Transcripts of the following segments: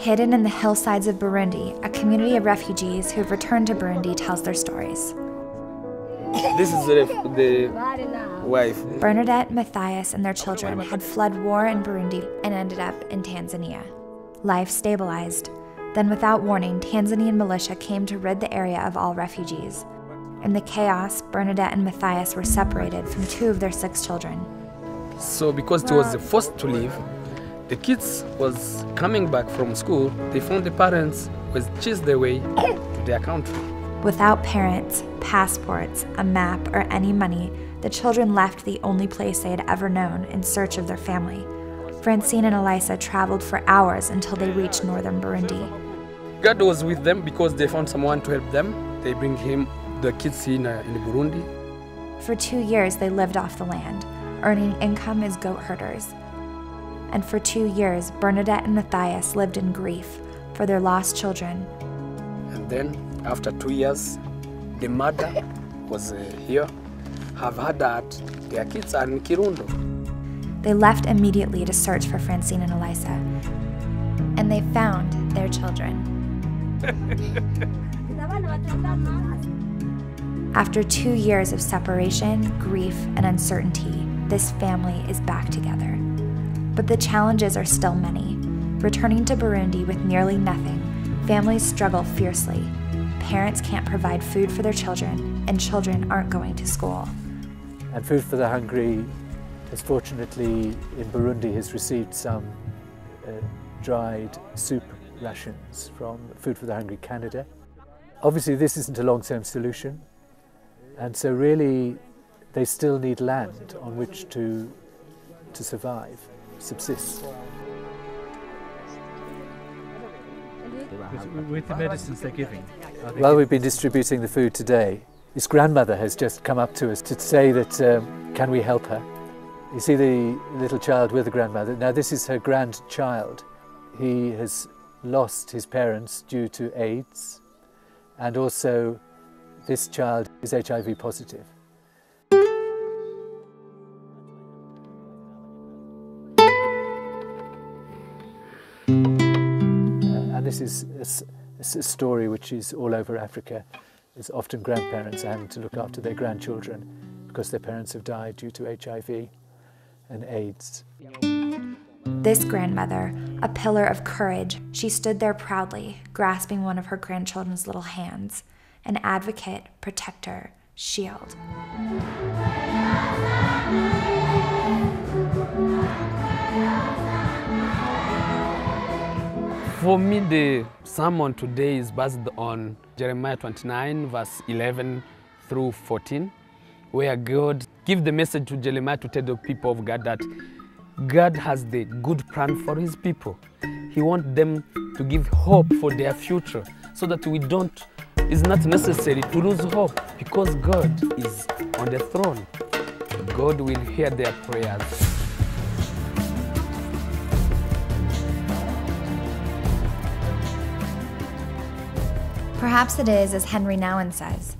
Hidden in the hillsides of Burundi, a community of refugees who have returned to Burundi tells their stories. This is the wife. Bernadette, Matthias, and their children had fled war in Burundi and ended up in Tanzania. Life stabilized. Then, without warning, Tanzanian militia came to rid the area of all refugees. In the chaos, Bernadette and Matthias were separated from 2 of their 6 children. So because it was the first to leave, the kids was coming back from school, they found the parents was chased their way to their country. Without parents, passports, a map, or any money, the children left the only place they had ever known in search of their family. Francine and Elisa traveled for hours until they reached northern Burundi. God was with them because they found someone to help them. They bring the kids in Burundi. For 2 years, they lived off the land, earning income as goat herders. And for 2 years, Bernadette and Matthias lived in grief for their lost children. And then, after 2 years, the mother was here, have heard that their kids are in Kirundo. They left immediately to search for Francine and Elisa. And they found their children. After 2 years of separation, grief, and uncertainty, this family is back together. But the challenges are still many. Returning to Burundi with nearly nothing, families struggle fiercely. Parents can't provide food for their children, and children aren't going to school. And Food for the Hungry, has fortunately in Burundi, has received some dried soup rations from Food for the Hungry Canada. Obviously this isn't a long-term solution, and so really they still need land on which to survive, subsist. With the medicines they're giving? While we've been distributing the food today, his grandmother has just come up to us to say that can we help her? You see the little child with the grandmother. Now this is her grandchild. He has lost his parents due to AIDS, and also this child is HIV positive. And this is a story which is all over Africa. It's often grandparents having to look after their grandchildren because their parents have died due to HIV and AIDS. This grandmother, a pillar of courage, she stood there proudly, grasping one of her grandchildren's little hands, an advocate, protector, shield. For me, the sermon today is based on Jeremiah 29, verse 11 through 14, where God gives the message to Jeremiah to tell the people of God that God has the good plan for his people. He wants them to give hope for their future so that it's not necessary to lose hope because God is on the throne. God will hear their prayers. Perhaps it is as Henry Nouwen says,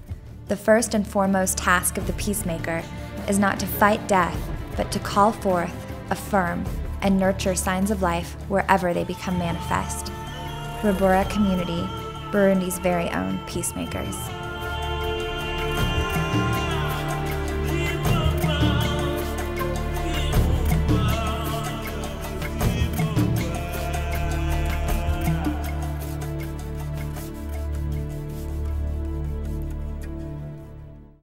the first and foremost task of the peacemaker is not to fight death, but to call forth, affirm, and nurture signs of life wherever they become manifest. Rabura Community, Burundi's very own peacemakers.